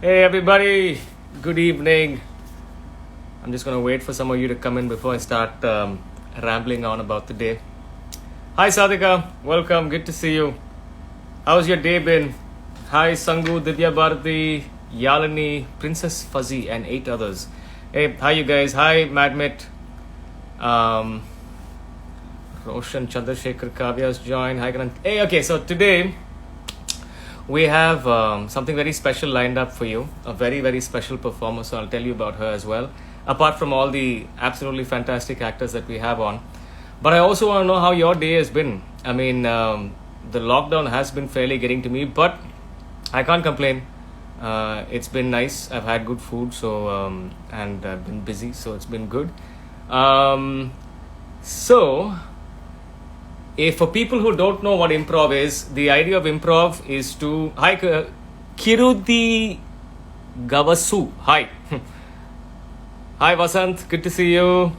Hey everybody, good evening. I'm just gonna wait for some of you to come in before I start rambling on about the day. Hi Sadhika, welcome, good to see you. How's your day been? Hi Sangu, Divya Bharati, Yalini, Princess Fuzzy, and 8 others. Hey, hi you guys. Hi Madmit. Um, Roshan Chandrasekhar Kavya's joined. Hi Karan. Hey, okay, so today we have something very special lined up for you. A very, very special performer. So I'll tell you about her as well. Apart from all the absolutely fantastic actors that we have on. But I also want to know how your day has been. I mean, the lockdown has been fairly getting to me, but I can't complain. It's been nice. I've had good food, and I've been busy, so it's been good. So, if for people who don't know what improv is, the idea of improv is to hi Kirudi Gavasu. Hi. Hi Vasant, good to see you.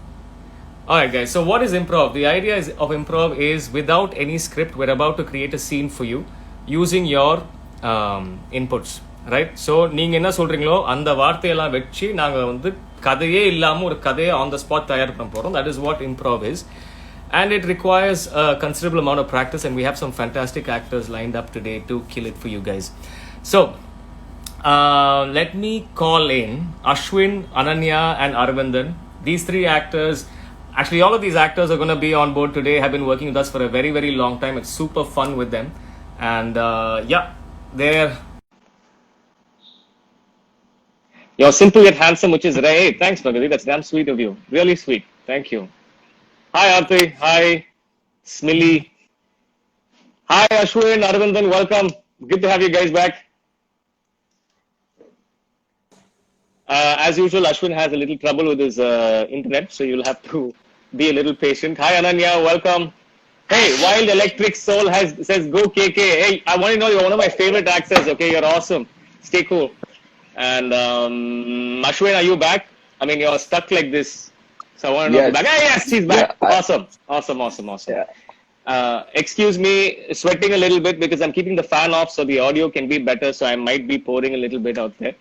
Alright guys, so what is improv? The idea of improv is without any script, we're about to create a scene for you using your inputs. Right? So நீங்க என்ன சொல்றீங்களோ அந்த வார்த்தையெல்லாம் வெச்சு நாங்க வந்து கதையே இல்லாம ஒரு கதையை on the spot தயார் பண்ண போறோம். That is what improv is. And it requires a considerable amount of practice, and we have some fantastic actors lined up today to kill it for you guys. So, let me call in Ashwin, Ananya, and Aravindan. These 3 actors, actually, all of these actors are going to be on board today, have been working with us for a very, very long time. It's super fun with them. And they're. You're simple yet handsome, which is rare. Hey, thanks, Bhagavathi. That's damn sweet of you. Really sweet. Thank you. Hi, Aarti. Hi, Smilly. Hi, Ashwin, Aravindan. Welcome. Good to have you guys back. As usual, Ashwin has a little trouble with his internet, so you'll have to be a little patient. Hi, Ananya. Welcome. Hey, Wild Electric Soul says, go KK. Hey, I want to know you're one of my favorite actors, okay? You're awesome. Stay cool. And Ashwin, are you back? I mean, you're stuck like this. So I want to know if you're back. Hey, yes, he's back. Yeah, awesome. Yeah. Excuse me, sweating a little bit because I'm keeping the fan off so the audio can be better. So I might be pouring a little bit out there.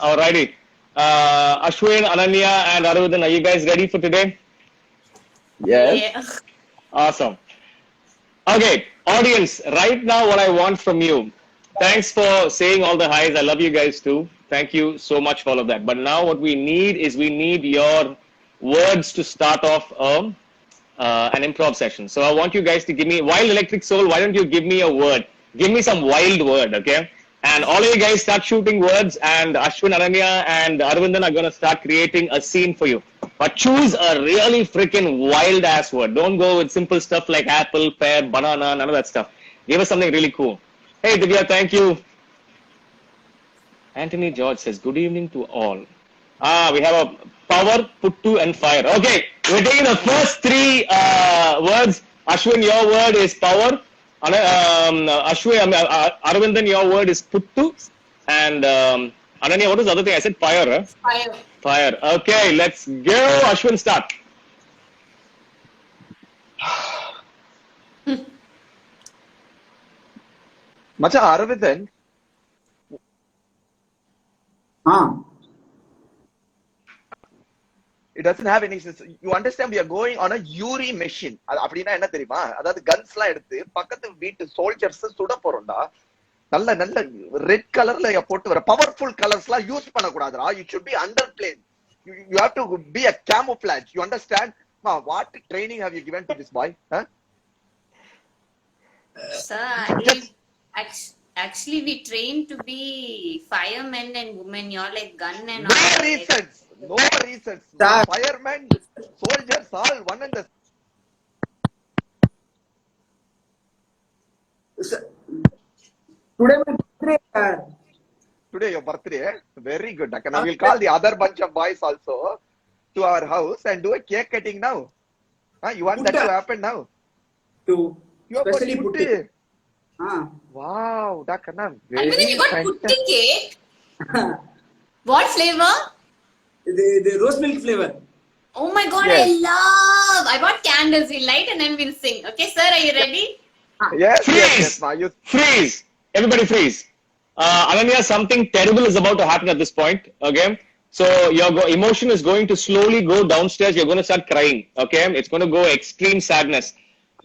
Alrighty. Ashwin, Ananya, and Aravindan, are you guys ready for today? Yes. Yeah. Awesome. Okay, audience, right now what I want from you, thanks for saying all the highs. I love you guys too. Thank you so much for all of that. But now what we need is your words to start off an improv session. So I want you guys to give me, Wild Electric Soul, why don't you give me a word? Give me some wild word, okay? And all of you guys start shooting words, and Ashwin, Ananya, and Aravindan are going to start creating a scene for you. But choose a really freaking wild ass word. Don't go with simple stuff like apple, pear, banana, none of that stuff. Give us something really cool. Hey, Divya, thank you. Anthony George says, good evening to all. We have a power, puttu, and fire. Okay, we're taking the first 3 words. Ashwin, your word is power. Ashwin, Aravindan, your word is puttu. And Ananya, what was the other thing? I said fire, huh? Fire. Fire. Okay, let's go. Ashwin, start. Macha, Aravindan. It doesn't have any sense. You understand, we are going on a Yuri machine. அப்படினா என்ன தெரியுமா? அதாவது கன்ஸ்லாம் எடுத்து பக்கத்து வீட்டு soldiers சுட போறோம்டா. நல்ல red கலர்ல போட்டு வர பவர்ஃபுல் கலர்ஸ்லாம் யூஸ் பண்ண கூடாதுடா. You should be underplayed. You have to be a camouflage. You understand? What training have you given to this boy? Huh? Sir, actually we train to be firemen and women. You're like gun and all. No reasons. Firemen, soldiers, all one and the. Today my birthday. Today your birthday. Very good. Now we'll call the other bunch of boys also to our house and do a cake cutting now. You want that to happen now? To you especially putti. Wow, Dakana. Very you got putti cake. What flavor? The rose milk flavor. Oh my god, yes. I bought candles. We'll light and then we'll sing. Okay, sir, are you ready? Yes, freeze. Yes, freeze. Everybody freeze. Ananya, something terrible is about to happen at this point. Okay, so your emotion is going to slowly go downstairs. You're going to start crying. Okay, it's going to go extreme sadness.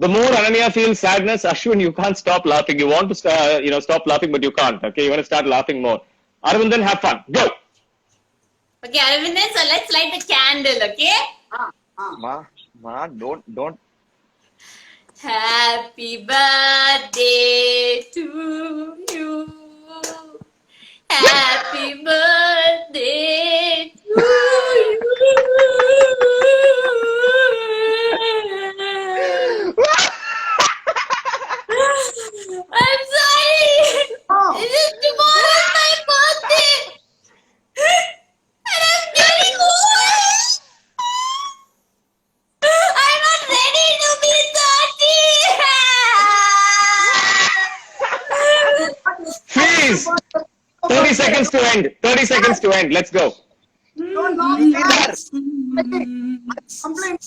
The more Ananya feels sadness, Ashwin, you can't stop laughing. You want to stop laughing, but you can't. Okay, you want to start laughing more. Aravindan, have fun. Go. Okay, Aravindan, so let's light the candle, okay? Ma, don't. Happy birthday to you. Happy birthday to you. I'm sorry. This is tomorrow my birthday. And I'm getting old. I'm not ready to be 30. Please. 30 seconds to end. 30 seconds to end. Let's go. Don't laugh. You see that? Complain.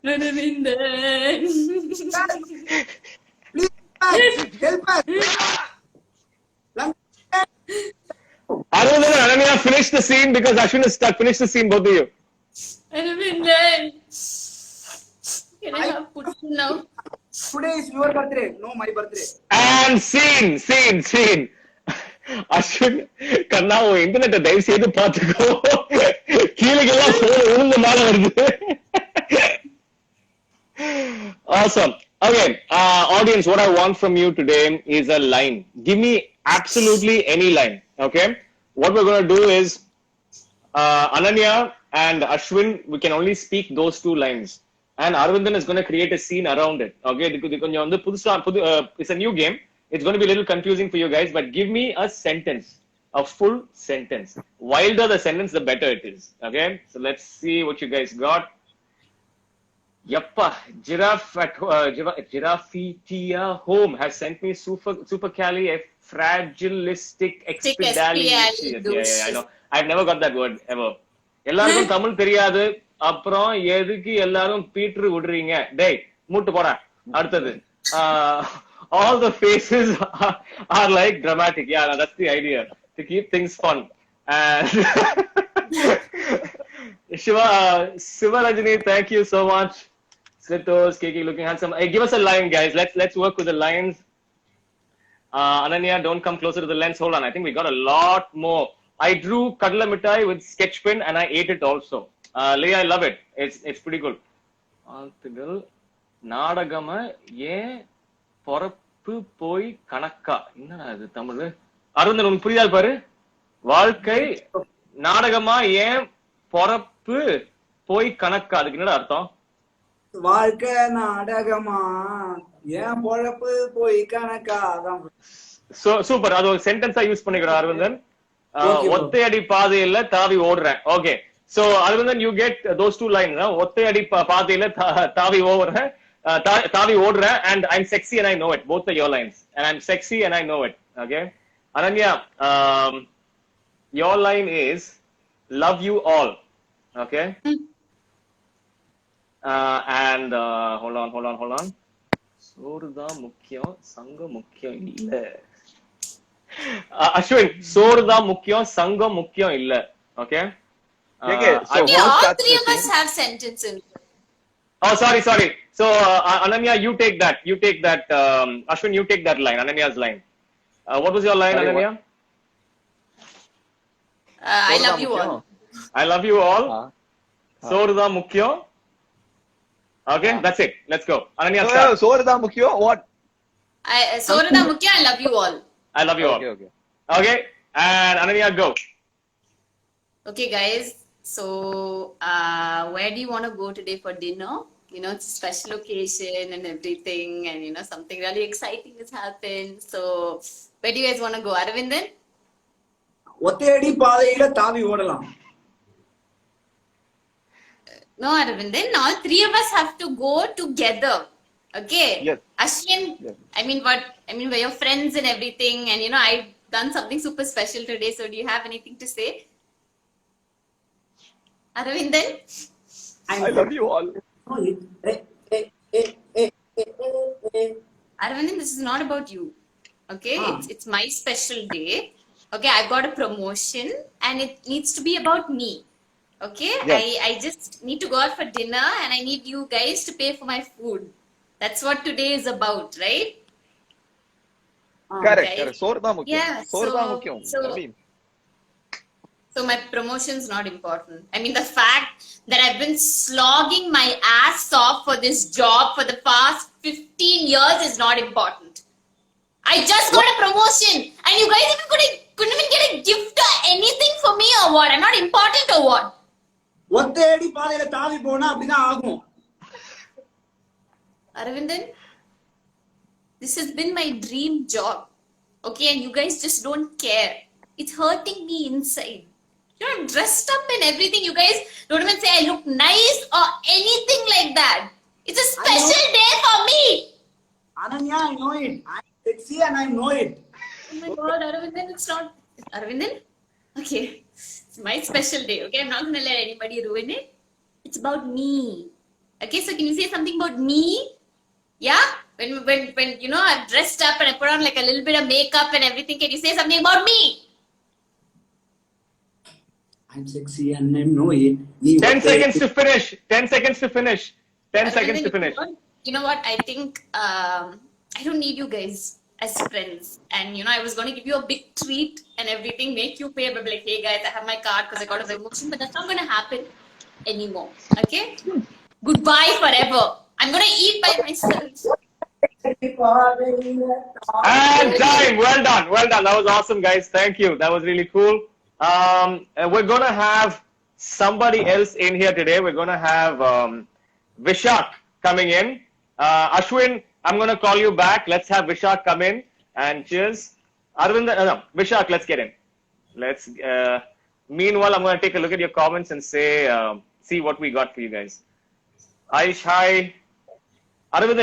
Aravindan. Please help us. Lunch. Aravindan and Ananya, finish the scene because Ashwin is stuck. Finish the scene, both of you. Aravindan. Can I have pudding now? Today is your birthday, no my birthday. And scene. Ashwin, கண்ணா உன் இன்டர்நெட்டை தயவு செய்து பார்த்துக்கோ. கீழேக்கெல்லாம் phone விழுந்து மேல வருது. Awesome. Okay, audience, what I want from you today is a line. Give me absolutely any line. Okay, what we're going to do is Ananya and Ashwin, we can only speak those two lines. And Aravindan is going to create a scene around it. Okay, it's a new game. It's going to be a little confusing for you guys, but give me a sentence, a full sentence. Wilder the sentence, the better it is. Okay, so let's see what you guys got. Yappa, Giraffitia Home has sent me supercalifragilisticexpialidocious. Yeah, I know. I've never got that word ever. எல்லாருக்கும் தமிழ் தெரியாது. அப்புறம் எதுக்கு எல்லாரும் பீட்ரு விடுறீங்க? டேய் மூட்டு போடா. அடுத்தது. All the faces are like dramatic. Yeah, that's the idea. To keep things fun. And Sivarajani, thank you so much. Slitos, Kiki looking handsome. Hey, give us a line, guys. Let's work with the lines. Ananya, don't come closer to the lens. Hold on. I think we got a lot more. I drew Kadla Mithai with sketch pen and I ate it also. Leah, I love it. It's pretty good. ஆத்துகள் நாடகம ஏன் பொறப்பு போய் கணக்கா என்னடா இது தமிழ் அருந்தன் உனக்கு புரியாது பாரு வாழ்க்கை நாடகமா ஏன் பொறப்பு போய் கணக்கா அதுக்கு என்னடா அர்த்தம் வாழ்க்கை நாடகமா ஏன் பொழப்பு போய் கணக்கா அதான் சூப்பர் அது ஒரு சென்டென்ஸா யூஸ் பண்ணிக்கிறோம் அரவிந்தன் ஒத்தையடி பாதையில தாவி ஓடுறேன் okay so Aravindan you get those two lines ஒத்தையடி பாதையில தாவி ஓடுறேன் தாவி ஓடுறேன் and I'm sexy and I know it both are your lines and I'm sexy and I know it okay Ananya your line is love you all okay and hold on சோறுதா முக்கியம் சங்கம் முக்கியம் இல்ல Ashwin சோறுதா முக்கியம் சங்கம் முக்கியம் இல்ல okay all three of us have sentences. Oh, sorry. So, Ananya, you take that. Ashwin, you take that line. Ananya's line. What was your line, sorry, Ananya? I love you all. I love you all. Sorda mukkyo. Okay, that's it. Let's go. Ananya, start. Sorda mukkyo. What? Sorda mukkyo. I love you all. I love you all. Okay. And Ananya, go. Okay, guys. So, where do you want to go today for dinner? You know, it's a special occasion and everything, and you know, something really exciting has happened. So, where do you guys want to go, Aravindan? ஒத்தையடி பாதையில தாவி ஓடலாம். No, Aravindan. All three of us have to go together. Okay. Yes. Ashwin. Yes. We're your friends and everything, and you know, I've done something super special today. So, do you have anything to say? Aravindan? I love you all. Arvind, this is not about you. Okay, it's my special day. Okay, I got a promotion and it needs to be about me. Okay, Yes. I just need to go out for dinner and I need you guys to pay for my food. That's what today is about, right? Correct, Guys. correct. சோறு தான் முக்கியம். Yeah, சோறு தான் முக்கியம். Arvind. So my promotion's not important. I mean, the fact that I've been slogging my ass off for this job for the past 15 years is not important. I just got a promotion and you guys even couldn't even get a gift or anything for me or what? I'm not important or what? ஒத்தையடி பாதையில தாவி போனா அப்படிதான் ஆகும். Aravindan, this has been my dream job. Okay, and you guys just don't care. It's hurting me inside. You're dressed up and everything. You guys don't even say I look nice or anything like that. It's a special day for me. Ananya, I know it. I'm sexy and I know it. Oh my god, Aravindan, it's not. Aravindan? Okay. It's my special day, okay? I'm not gonna let anybody ruin it. It's about me. Okay, so can you say something about me? Yeah? When you know, I've dressed up and I put on like a little bit of makeup and everything, can you say something about me? I'm sexy and I know it. 10 seconds to finish. 10 seconds to finish. 10 seconds to finish. You know what? I think I don't need you guys as friends. And you know, I was going to give you a big treat and everything, make you pay, but like, hey guys, I have my card because I got a promotion, but that's not going to happen anymore. Okay? Goodbye forever. I'm going to eat by myself. And time. Well done. Well done. That was awesome, guys. Thank you. That was really cool. We're going to have somebody else in here today. We're going to have Vishak coming in. Ashwin, I'm going to call you back. Let's have Vishak come in. And cheers. Arvind, no, Vishak, let's get in. Let's. Meanwhile, I'm going to take a look at your comments and say, see what we got for you guys. Aish, hi. Arvind,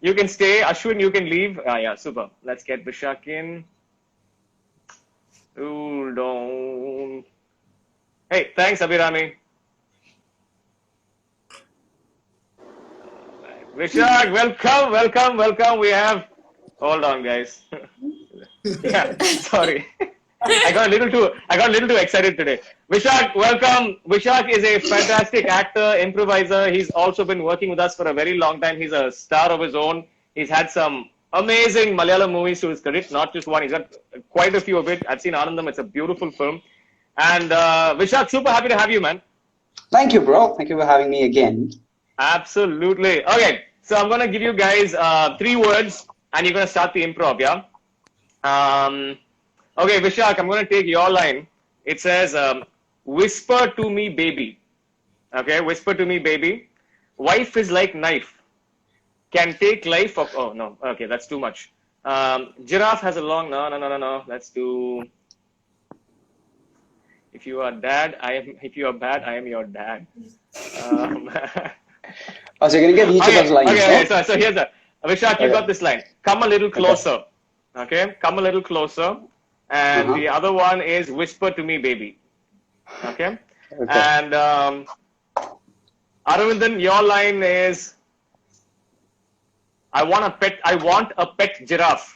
you can stay. Ashwin, you can leave. Yeah, super. Let's get Vishak in. Hold on. Hey, thanks, Abhirami. Vishak, welcome. We have. Hold on, guys. Yeah, sorry. I got a little too excited today. Vishak, welcome. Vishak is a fantastic actor, improviser. He's also been working with us for a very long time. He's a star of his own. He's had some amazing Malayalam movies to his credit, not just one. He's got quite a few of it. I've seen Anandam. It's a beautiful film. And Vishak, super happy to have you, man. Thank you, bro. Thank you for having me again. Absolutely. Okay, so I'm going to give you guys 3 words and you're going to start the improv, yeah? Okay, Vishak, I'm going to take your line. It says, whisper to me, baby. Okay, whisper to me, baby. Wife is like knife. Can take life of... Oh, no. Okay, that's too much. Giraffe has a long... No. Let's do... If you are dad, if you are bad, I am your dad. Oh, so you're going to get each of those lines. Okay, so here's that. Vishak, you got this line. Come a little closer. Okay, come a little closer. And the other one is whisper to me, baby. Okay? And Aravindan, your line is I want a pet giraffe.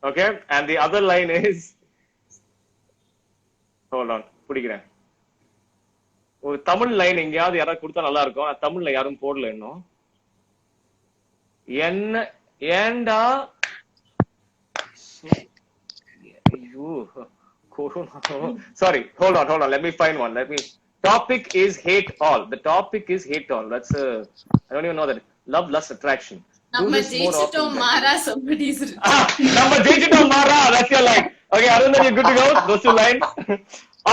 Okay? And the other line is hold on, புடிக்கிறேன். ஒரு Tamil line எங்கயாவது யாராவது கொடுத்தா நல்லா இருக்கும். தமிழ்ல யாரும் போடல இன்னும். என்ன ஏண்டா sorry, hold on. Let me find one. Topic is hate all. The topic is hate all. That's I don't even know that. Love, lust, attraction. Number Jeichito Mara, somebody's. Number Jeichito Mara, that's your line. Okay, Arundan, you're good to go. Those 2 lines.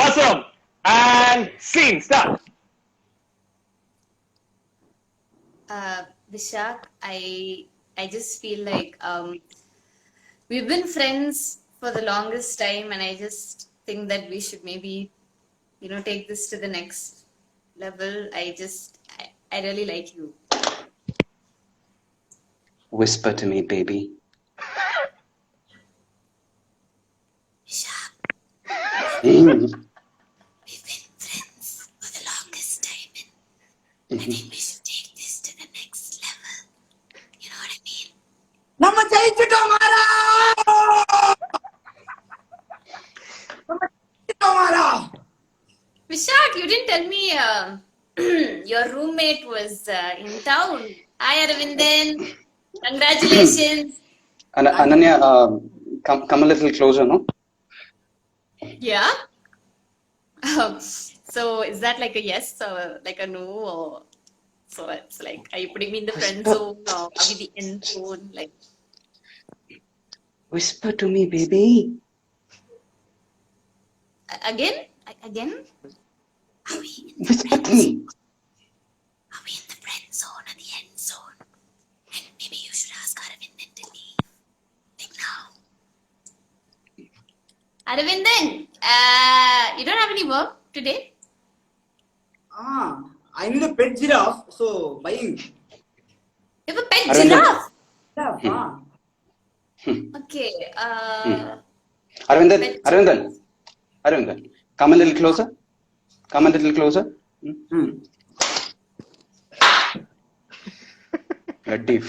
Awesome. And scene, start. Vishak, I just feel like we've been friends for the longest time, and I just think that we should maybe, you know, take this to the next level. I really like you. Whisper to me, baby. Vishak, Mm. we've been friends for the longest time, and I think we should take this to the next level. You know what I mean? your roommate was in town. Hi, Aravindan. Congratulations. Ananya, come a little closer, no? Yeah. So is that like a yes or like a no? Or so it's like, are you putting me in the friend zone or are we the end zone? Like, Whisper to me, baby. again? Are we Whisper to me. in the friend zone or the end zone? And maybe you should ask Aravindan to leave. Like now. Aravindan, you don't have any work today? I need a pet giraffe, so buying. You have a pet Aravindan. giraffe? Yeah. Okay. Aravindan, Pet Aravindan, come a little closer. Come a little closer. Bloody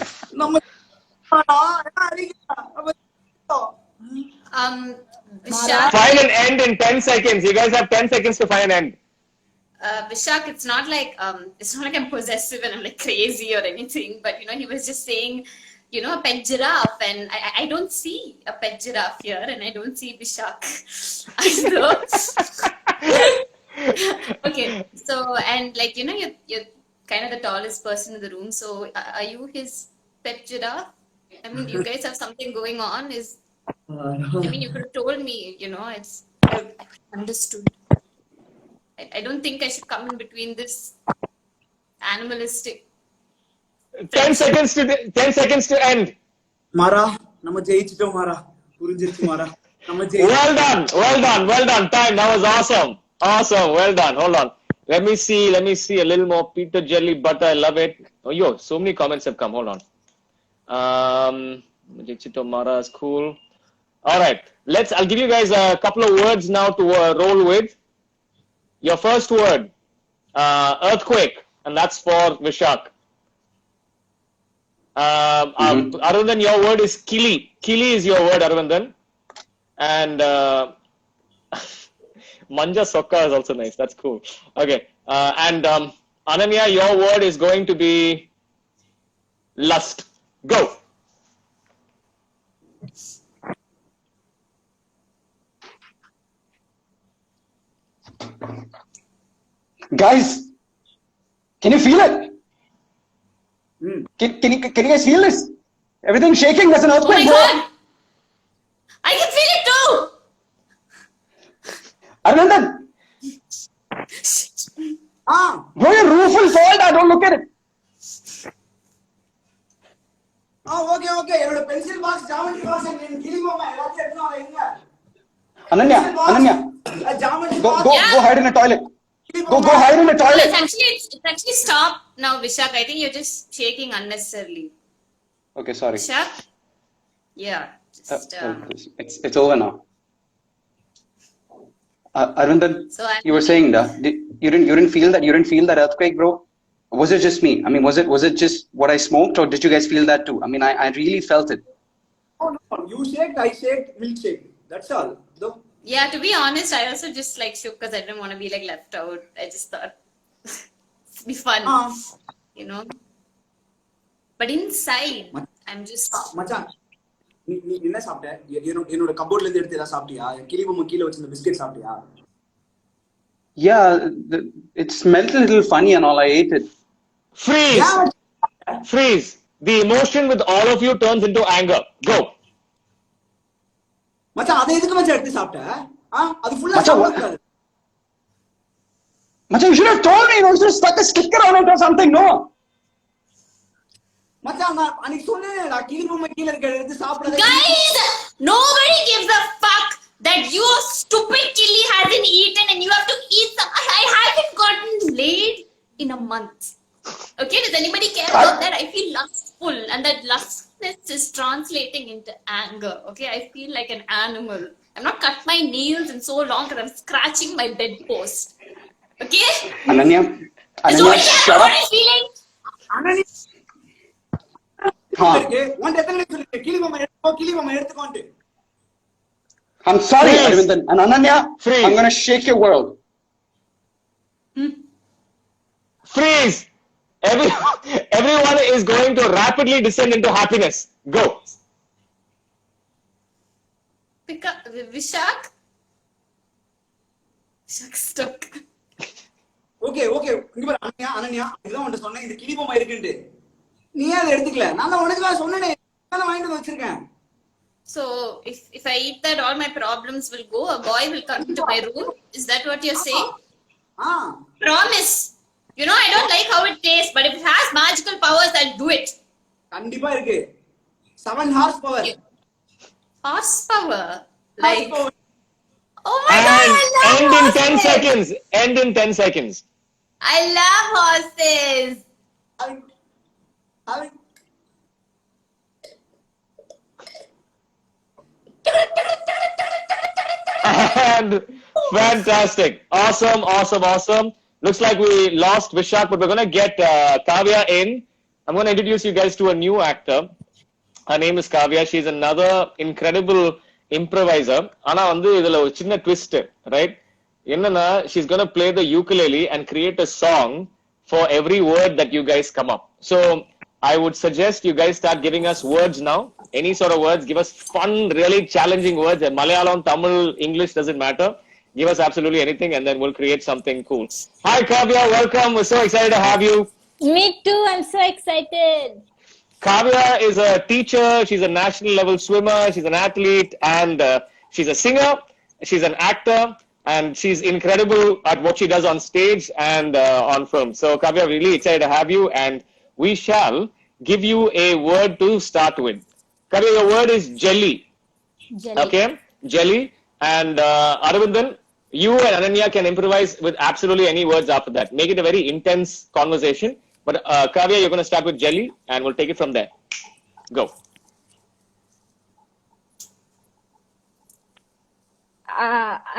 Vishak, Find an end in 10 seconds. You guys have 10 seconds to find an end. Vishak, it's not like I'm possessive and I'm like crazy or anything, but he was just saying, a pet giraffe, and I don't see a pet giraffe here, and I don't see Vishak. Okay, so and like you're kind of the tallest person in the room, so are you his pet giraffe? I mean, you guys have something going on. You could have told me, I understood. I don't think I should come in between this animalistic. 10 seconds to end. Mara, nama jeichito Mara. Purinjiruchu Mara. Well done. Time. That was awesome. Well done. Hold on. Let me see a little more. Peter Jelly Butter. I love it. Oh, so many comments have come. Hold on. Jeichito Mara is cool. All right. I'll give you guys a couple of words now to roll with. Your first word, earthquake, and that's for Vishak. Aravindan, your word is kili. Kili is your word, Aravindan. And Manja Sokka is also nice. That's cool. Okay. And Ananya, your word is going to be lust. Go. Guys, can you feel it? Can you guys feel this? Everything's shaking. There's an Oh my earthquake. God! I can feel it too. Aravindan, bro, your roof will fall down. Don't look at it. Okay. என்னோட pencil box geometry box என் கிளி மாமா எல்லாத்தையும் எடுத்து வைங்க. Ananya, geometry go hide in the toilet. Go hide in the toilet. It's actually stopped now, Vishak. I think you're just shaking unnecessarily. Okay, sorry. Vishak? Yeah. Just, It's over now. Aravindan, So you were saying that you didn't feel that earthquake, bro? Was it just me? I mean, was it just what I smoked, or did you guys feel that too? I mean, I really felt it. No. You shaked, I shaked, milkshake. That's all. Though. yeah, to be honest, I also just like shook because I didn't want to be like left out. I just thought it'd be fun, But inside, I'm just. மச்சான் நீ என்ன சாப்பிட்ட? என்னோட கபோர்ட்ல இருந்து எடுத்து ஏதாவது சாப்பிட்டியா? கிளி பொம்மை கீழ வச்சிருந்த பிஸ்கட் சாப்பிட்டியா? Yeah, it smelled a little funny and all. I ate it. Freeze. The emotion with all of you turns into anger. Go. மச்சான் அதை எதுக்கு மச்சான் எடுத்து சாப்பிட்ட? அது ஃபுல்லா மச்சான், சாப்பிடக்கூடாது. Macha, you should have told me. You should have stuck a sticker on it or something. No. மச்சான் நான் அன்னைக்கு சொன்னேன் நான் கிளி பொம்மை கீழ இருக்க எடுத்து சாப்பிடாத. Guys, nobody gives a fuck that your stupid killie hasn't eaten and you have to eat some. I haven't gotten laid in a month. Okay, does anybody care about that? I feel lustful, and that lustness is translating into anger. Okay, I feel like an animal. I've not cut my nails in so long that I'm scratching my bedpost. Okay? Ananya, shut up. Feeling. அண்ணனி Huh. உன் எத்தனை சொல்லிட்டு கிளி பொம்மை எடுத்துக்கோன்ட்டு. I'm sorry, Freeze. Aravindan. And Ananya, Freeze. I'm going to shake your world. Freeze! Everyone is going to rapidly descend into happiness. Go. Vishak? Vishak stuck. Okay okay இங்க பாரு அனன்யா அனன்யா இதான் உன்கிட்ட சொன்னேன் இந்த கிளி பொம்மை இருக்குன்னு நீ ஏன் அதை எடுத்துக்கல நான் தான் உனக்கு தான் சொன்னேனே நான் வாங்கிட்டு வந்து வச்சிருக்கேன் So if I eat that, all my problems will go. A boy will come to my room. Is that what you're saying? Promise. You know I don't like how it tastes, but if it has magical powers, I'll do it. கண்டிப்பா இருக்கு 7 horse power. Horsepower. Like. Oh my And god! I love end in 10 horses. seconds. End in 10 seconds. I love horses. And fantastic. Awesome. Looks like we lost Vishak, but we're going to get Kavya in. I'm going to introduce you guys to a new actor. Her name is Kavya. She's another incredible improviser. Ana vandu idhula oru chinna twist, right? Enna she's going to play the ukulele and create a song for every word that you guys come up. So I would suggest you guys start giving us words now. Any sort of words. Give us fun, really challenging words. Malayalam, Tamil, English, doesn't matter. Give us absolutely anything and then we'll create something cool. Hi Kavya, welcome. We're so excited to have you. Me too. I'm so excited. Kavya is a teacher. She's a national level swimmer. She's an athlete and she's a singer. She's an actor and she's incredible at what she does on stage and on film. So Kavya, really excited to have you and we shall give you a word to start with. Kavya, your word is jelly. Jelly. Okay, jelly. And Aravindan, you and Ananya can improvise with absolutely any words after that. Make it a very intense conversation. But Kavya, you're going to start with jelly and we'll take it from there. Go.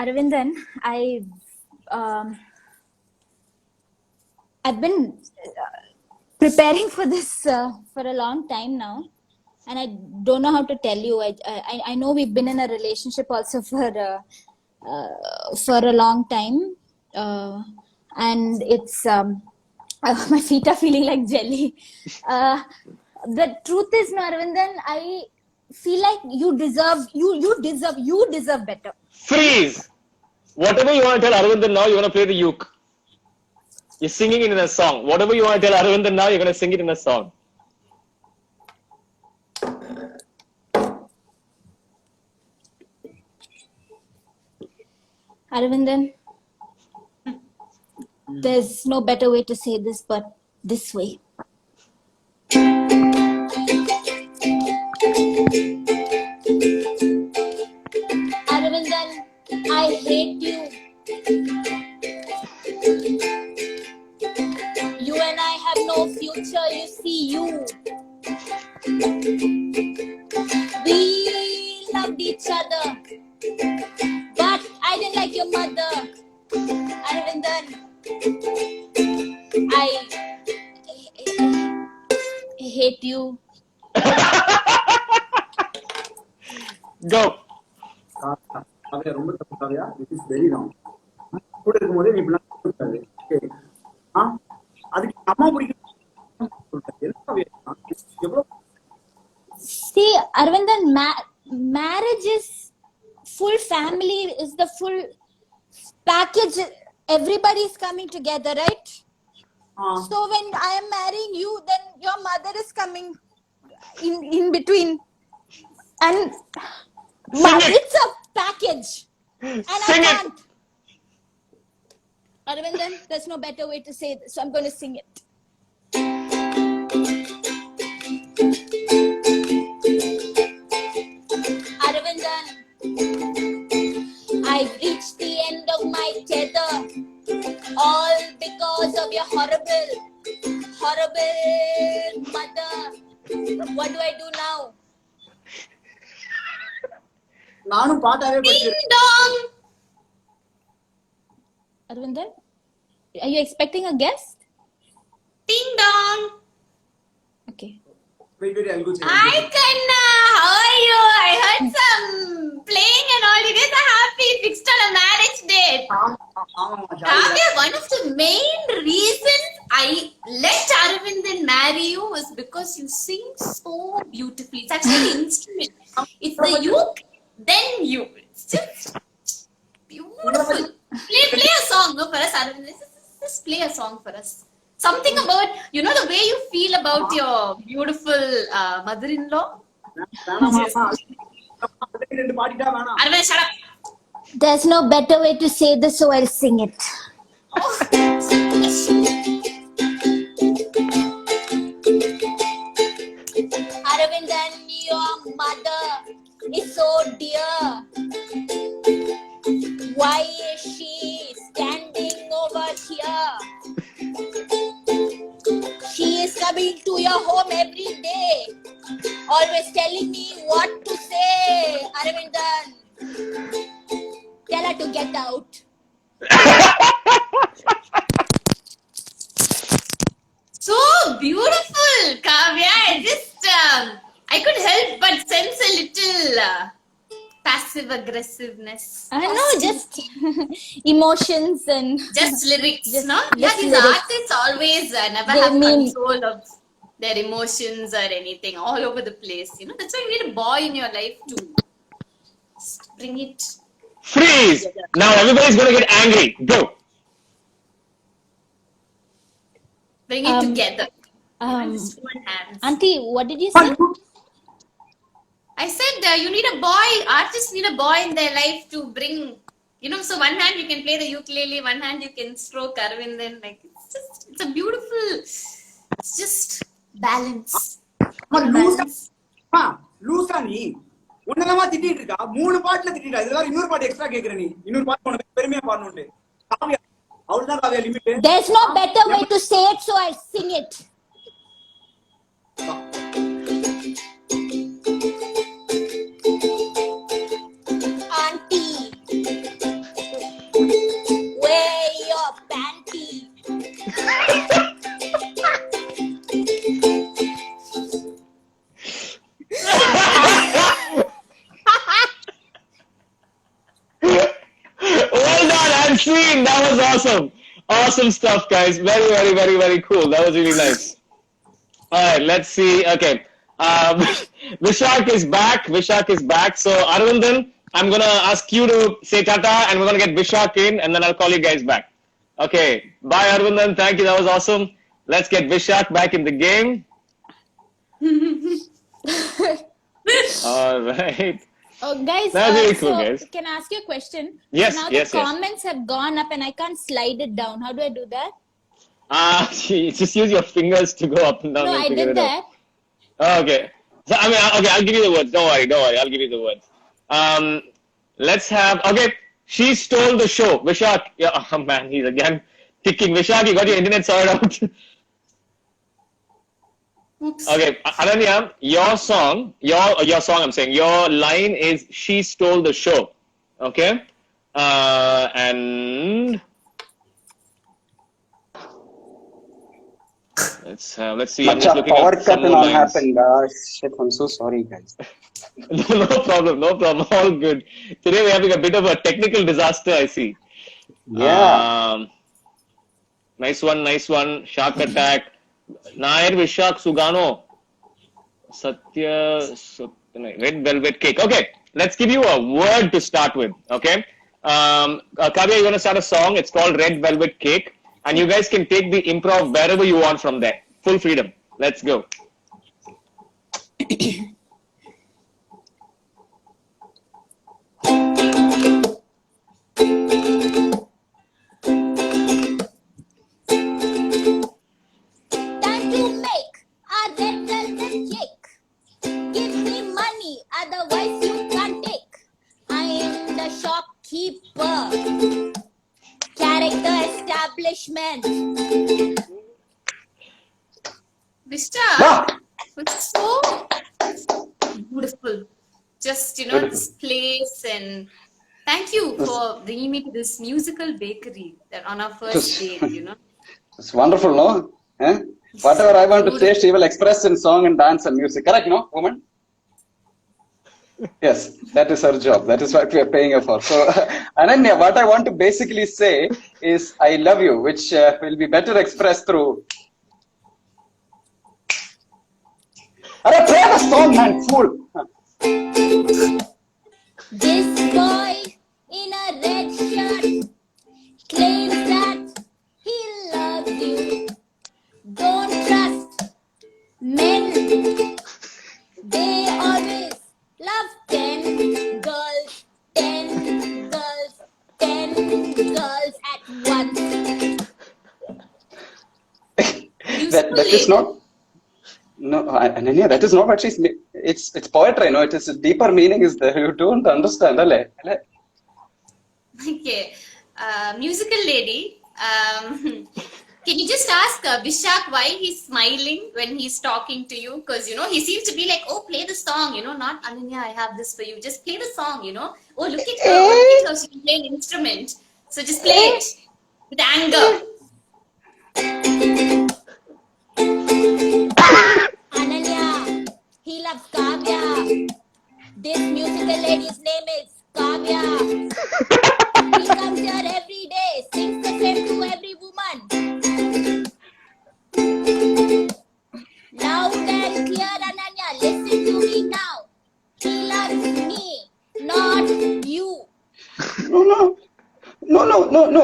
Aravindan, I've been preparing for this for a long time now, and I don't know how to tell you. I know we've been in a relationship also for a long time, and it's my feet are feeling like jelly. The truth is, no, Aravindan, I feel like you deserve better. Freeze! Whatever you want to tell Aravindan now, you're going to play the uke. You're singing it in a song. Whatever you want to tell Aravindan now, you're going to sing it in a song. Aravindan, there's no better way to say this but this way. Aravindan, I hate you. You and I have no future, you see you. We loved each other, but I didn't like your mother. Aravindan, I hate you. Go. Kavya ரொம்ப தப்பு Kavya this is very wrong கூட இருக்கும்போதே நீ இப்படி சொல்றாரு அதுக்கு அம்மா பிடிக்கும் See, Aravindan, marriage is full family, is the full package. Everybody is coming together, right? So when I am marrying you, then your mother is coming in between, and it's a package, and Sing I it. can't. Aravindan, there's no better way to say this, so I'm going to sing it. Aravindan, I've reached the end of my tether, all because of your horrible mother. What do I do now? நானும் பாட்டாவே Ding படிச்சிருக்கேன் dong. Aravindan, are you expecting a guest? Ding dong. Okay. wait I'll go check Hi Kanna, how are you? I heard some playing and all. You guys are happy. Fixed on a marriage date. ஆமா Kavya, one of the main reasons I beautifully. It's actually an instrument. It's the uke, then you. It's just beautiful. Play a song, no, for us, Arvind. Just play a song for us. Something about, you know, the way you feel about your beautiful mother-in-law. Arvind, shut up. There's no better way to say this, so I'll sing it. Aravindan, your mother is so dear. Why is she standing over here? She is coming to your home every day, always telling me what to say. Aravindan, tell her to get out. So beautiful, Kavya. I couldn't help but sense a little passive aggressiveness. I know, just emotions and Just lyrics, Just- no? Yeah, just these lyrics. artists always never They have mean- control of their emotions or anything, all over the place. You know, that's why you need a boy in your life to just bring it. Freeze! Now everybody's going to get angry. Go. Bring it together. um, One hands. Auntie, what did you say? I said you need a boy. Artists need a boy in their life to bring. You know, so one hand you can play the ukulele, one hand you can stroke Arvind. Then like it's a beautiful. It's just balance. Balance. லூசா நீ உன்னதமா திட்டிட்டு இருக்கா 3 பாட்டுல திட்டிட்டா இதுல இன்னொரு பாட்டு extra கேக்குற நீ இன்னொரு பாட்டு உனக்கு பெருமையா பாடணும்னு காவியா அவ்வளவுதான் Kavya limit There's no better way to say it, so I'll sing it. Auntie, wear your panty. Well done, and scene. That was awesome. Awesome stuff, guys. Very, very, very, very cool. That was really nice. All right, let's see. Okay. Vishak is back. Vishak is back. So, Arvindan, I'm going to ask you to say tata, and we're going to get Vishak in, and then I'll call you guys back. Okay. Bye, Arvindan. Thank you. That was awesome. Let's get Vishak back in the game. All right. Oh, guys, That's really cool, so guys. can I ask you a question? Yes, Now yes, the yes. comments have gone up and I can't slide it down. How do I do that? Just use your fingers to go up and down No, and I figure did it out. that. Okay. So, I mean, okay, I'll give you the words. Don't worry. I'll give you the words. Let's have, okay, she stole the show. Vishak, yeah, oh man, he's again kicking. Vishak, you got your internet sorted out. Oops. Okay, Ananya, your song, I'm saying, your line is she stole the show. Okay? And let's see. I'm just looking power at some cut more not lines. happened. Shit, I'm so sorry, guys. No problem. All good. Today we're having a bit of a technical disaster, I see. Yeah. Nice one. Shark attack. Nair, Vishak, Sugano. Red velvet cake. Okay, let's give you a word to start with. Okay. Kavya, you're going to start a song. It's called Red Velvet Cake. And you guys can take the improv wherever you want from there. Full freedom. Let's go. Time to make a red velvet cake. Give me money, otherwise you can't take. I am the shopkeeper. Character establishment. Vishta was so beautiful. Just, you know, this place, and thank you for bringing me to this musical bakery that on our first date, you know. It's wonderful, no? Eh? Whatever I want to say, she will express in song and dance and music. Correct, no, woman? Yes, that is her job. That is what we are paying her for. So, Ananya, what I want to basically say is I love you, which will be better expressed through. Arey, play the song, man. Fool. This boy in a red shirt claims that he loves you. Don't trust men. They always love 10 girls, 10 girls, 10 girls at once. That is not. No, Ananya, that is not what she's. It's poetry. No, it is a deeper meaning. Is there? You don't understand, alle? Okay. Musical lady. Can you just ask Vishak why he's smiling when he's talking to you? Because, you know, he seems to be like, oh, play the song, you know, not Ananya, I have this for you. Just play the song, you know. Oh, look at her. Oh, look at her. She can play an instrument. So just play it with anger. Ananya, he loves Kavya. This musical lady's name is Kavya. He comes here every day, sings the same to every woman. Loud and clear, Ananya, listen to me now. He loves me, not you. No,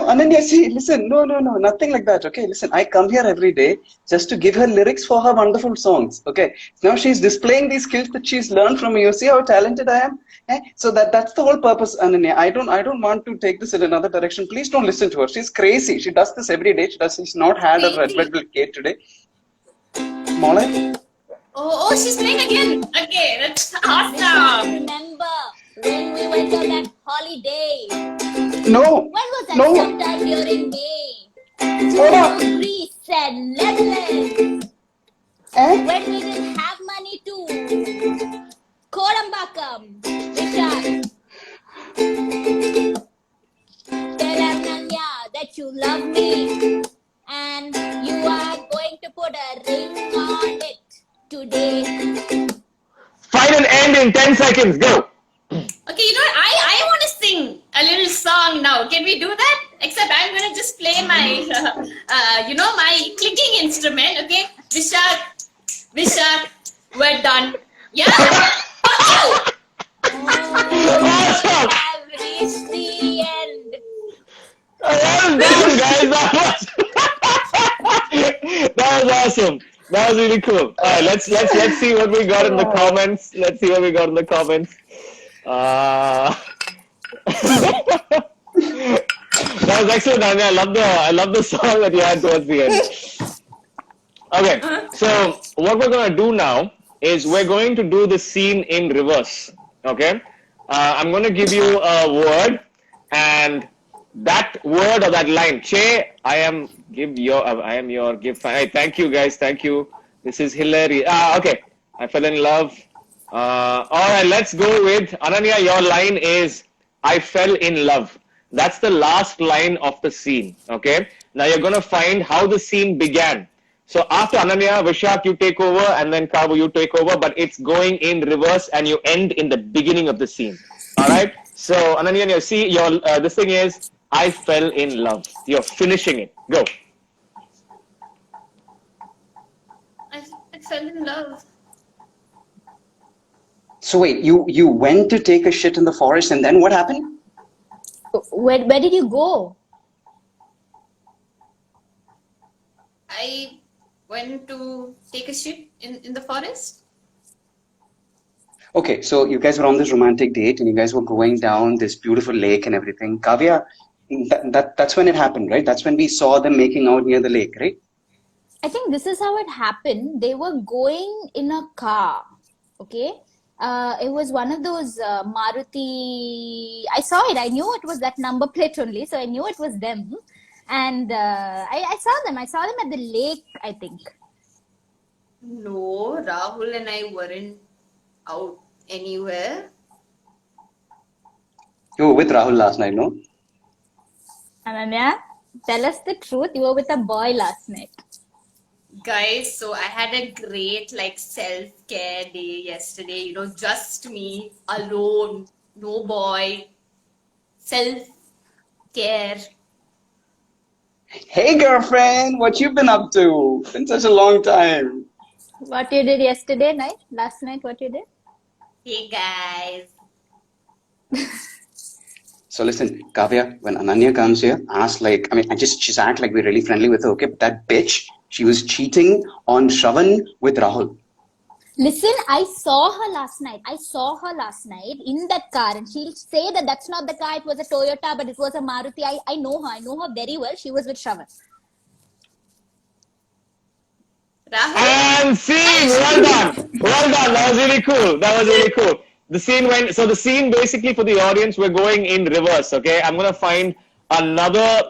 Ananya, see, listen, no, nothing like that, okay? Listen, I come here every day just to give her lyrics for her wonderful songs, okay? Now she's displaying these skills that she's learned from me. You see how talented I am? So that's the whole purpose, Ananya. I don't want to take this in another direction. Please don't listen to her. She's crazy. She does this every day. She's not had a red velvet cake today. Molly? Oh, she's playing again. Okay, that's awesome. Remember when we went on that holiday? No. When was that? No. Sometime during May. Oh. To Greece and Netherlands. When we didn't have money to Kodambakam. Vishak. Tell Ananya that you love me and you are going to put a ring on it today. Find an end in 10 seconds. Go. Okay, you know what? I want to sing a little song now. Can we do that? Except I'm going to just play my, you know, my clicking instrument. Okay, Vishak, we're done. Yeah? Oh, we have reached the end. That was awesome. That was really cool. All right, let's see what we got in the comments. Let's see what we got in the comments. That was excellent, Anya. I love the song that you had towards the end. Okay, so what we're gonna do now is we're going to do the scene in reverse. Okay, I'm gonna give you a word, and that word or that line, Che, I am your give. Hey, thank you guys, thank you. This is hilarious. Okay, I fell in love. All right, let's go with Ananya. Your line is I fell in love. That's the last line of the scene. Okay. Now you're gonna find how the scene began. So after Ananya, Vishak, you take over, and then Kavu, you take over. But it's going in reverse, and you end in the beginning of the scene. All right. So Ananya, you see, this thing is I fell in love. You're finishing it. Go. I fell in love. So wait, you went to take a shit in the forest, and then what happened? Where did you go? I went to take a shit in the forest. Okay, so you guys were on this romantic date, and you guys were going down this beautiful lake and everything. Kavya, that's when it happened, right? That's when we saw them making out near the lake, right? I think this is how it happened. They were going in a car. Okay. It was one of those Maruti. I saw it. I knew it was that number plate only, so I knew it was them. And I saw them. I saw them at the lake, I think. No, Rahul and I weren't out anywhere. You were with Rahul last night, no? Ananya, tell us the truth. You were with a boy last night. Guys, so I had a great self-care day yesterday, you know, just me alone, no boy, self-care. Hey girlfriend, what you been up to? Been such a long time. What you did yesterday night? Last night, what you did? Hey guys. So listen, Kavya, when Ananya comes here, ask like, I mean, she's act like we're really friendly with her, okay? But that bitch, she was cheating on Shravan with Rahul. Listen, I saw her last night. In that car, and she'll say that that's not the car. It was a Toyota, but it was a Maruti. I know her. I know her very well. She was with Shravan. Rahul? And scene, well done. Well done. That was really cool. The scene the scene basically for the audience, we're going in reverse, okay? I'm gonna find another,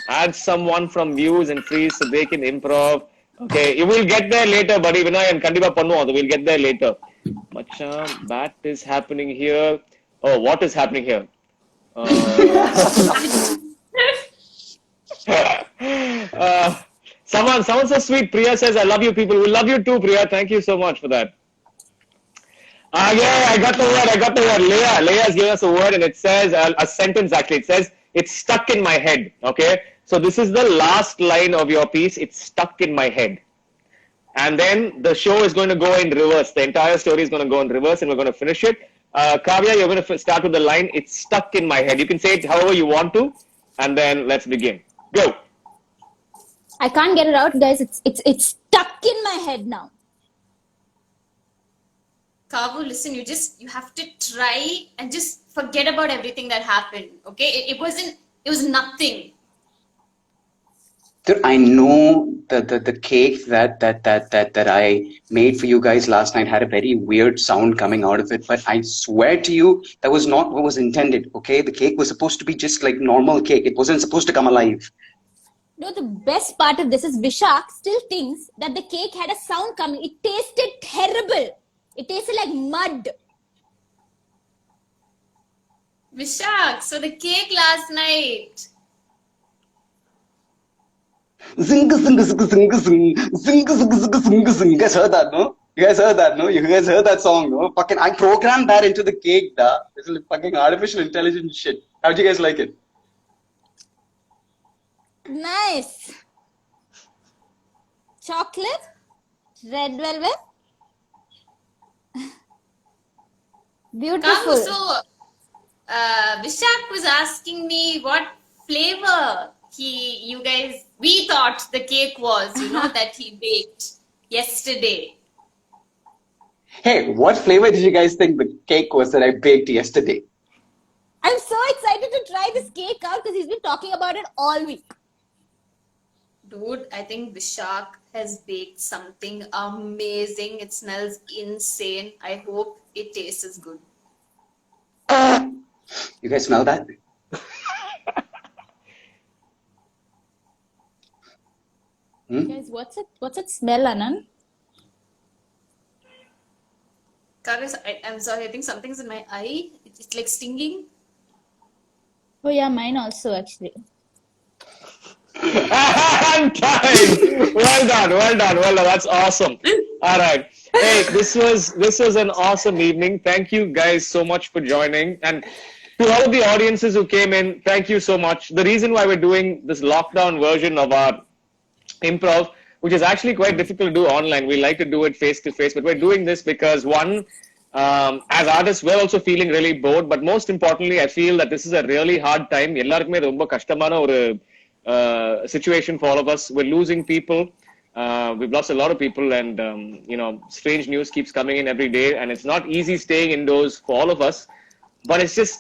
add someone from views and freeze so they can improv. Okay, you will get there later, buddy. Vinay and Kandipa Pannu, we'll get there later. Macha, that is happening here. Oh, what is happening here? Someone so sweet. Priya says, I love you people. We love you too, Priya. Thank you so much for that. Yeah, I got the word. Leah has given us a word and it says, a sentence actually. It says, it's stuck in my head. Okay. So this is the last line of your piece. It's stuck in my head. And then the show is going to go in reverse. The entire story is going to go in reverse and we're going to finish it. Kavya, you're going to start with the line, it's stuck in my head. You can say it however you want to. And then let's begin. Go. I can't get it out, guys. It's stuck in my head now. Kavu, listen, you have to try and just forget about everything that happened. Okay? It was nothing. Dude, I know the cake that I made for you guys last night had a very weird sound coming out of it, but I swear to you, that was not what was intended, okay? The cake was supposed to be just like normal cake. It wasn't supposed to come alive. No, the best part of this is Vishak still thinks that the cake had a sound coming. It tasted terrible. It tasted like mud. Vishak, so the cake last night. Zing, zing, zing, zing, zing, zing, zing, zing, zing, zing. You guys heard that, no? You guys heard that song, no? Fucking, I programmed that into the cake, da. It's like fucking artificial intelligence shit. How'd you guys like it? Nice. Chocolate? Red velvet? Beautiful. Kavu, so Vishak was asking me what flavor we thought the cake was, that he baked yesterday. Hey, what flavor did you guys think the cake was that I baked yesterday? I'm so excited to try this cake out because he's been talking about it all week. Dude, I think Vishak has baked something amazing. It smells insane. I hope it tastes as good. You guys smell that? Guys, what's it smell, Anand? Kavis, I'm sorry, I think something's in my eye. It's like stinging. Oh yeah, mine also actually. And time. Well done. That's awesome. All right. Hey, this was an awesome evening. Thank you guys so much for joining. And to all of the audiences who came in, thank you so much. The reason why we're doing this lockdown version of our improv, which is actually quite difficult to do online. We like to do it face to face, but we're doing this because one, as artists, we're also feeling really bored. But most importantly, I feel that this is a really hard time. எல்லாருக்குமே ரொம்ப கஷ்டமான ஒரு situation for all of us. We're losing people. We've lost a lot of people, and strange news keeps coming in every day, and it's not easy staying indoors for all of us. But it's just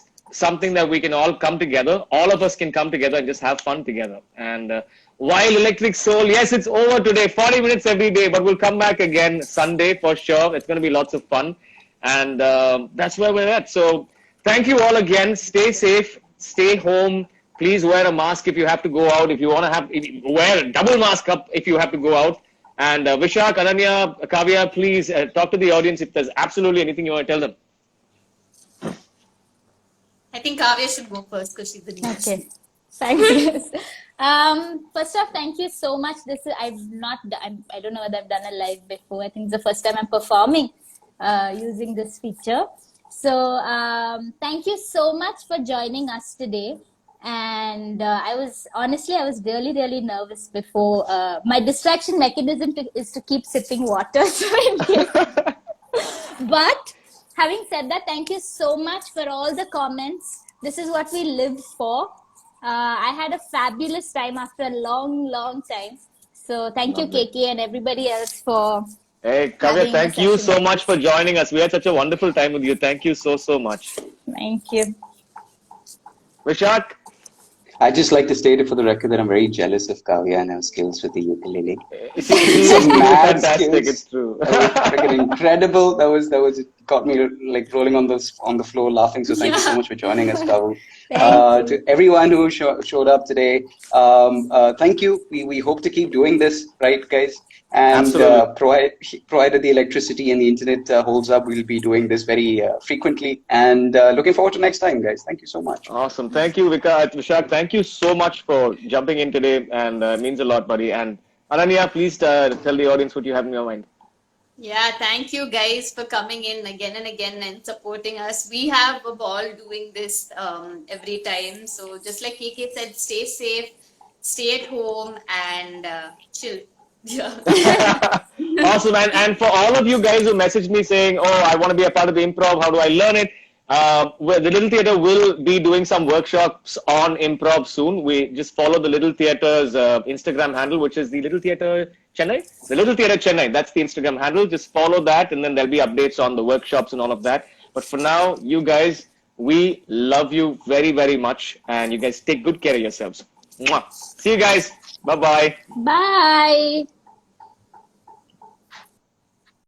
something that we can all come together. All of us can come together and just have fun together. And while Electric Soul, yes, it's over today, 40 minutes every day, but we'll come back again Sunday for sure. It's going to be lots of fun, and that's where we're at. So thank you all again. Stay safe. Stay home. Please wear a mask if you have to go out. If you want to wear a double mask up if you have to go out. And Vishak, Ananya, Kavya, please talk to the audience if there's absolutely anything you want to tell them. I think Kavya should go first because she's the newest. Okay. Thanks. First off, thank you so much. I don't know whether I've done a live before. I think it's the first time I'm performing using this feature. So thank you so much for joining us today. And I was really, really nervous before. My distraction mechanism is to keep sipping water. So in case. But having said that, thank you so much for all the comments. This is what we lived for. I had a fabulous time after a long, long time. So thank you, KK, and everybody else for. Hey, Kavya, having a thank you session so like much this. for joining us. We had such a wonderful time with you. Thank you so, so much. Thank you. Vishak, I just like to state it for the record that I'm very jealous of Kavya and her skills with the ukulele. she's Mad fantastic. skills. It's true. That was freaking incredible. That was it got me like rolling on the floor laughing. So thank you so much for joining us, Kavu. Thank you. To everyone who showed up today, thank you. We hope to keep doing this, right, guys? And Absolutely. provided the electricity and the internet holds up, we'll be doing this very frequently. And looking forward to next time, guys. Thank you so much. Awesome. Thank you, Vishak. Thank you so much for jumping in today, and it means a lot, buddy. And Ananya, please tell the audience what you have in your mind. Yeah, thank you guys for coming in again and again and supporting us. We have a ball doing this every time. So just like KK said, stay safe, stay at home, and chill. Yeah. Awesome. And for all of you guys who messaged me saying, oh, I want to be a part of the improv, how do I learn it? The Little Theatre will be doing some workshops on improv soon. We just follow the Little Theatre's Instagram handle, which is the Little Theatre Chennai. The Little Theatre Chennai, that's the Instagram handle. Just follow that, and then there'll be updates on the workshops and all of that. But for now, you guys, we love you very, very much. And you guys take good care of yourselves. Mwah. See you guys. Bye-bye. Bye.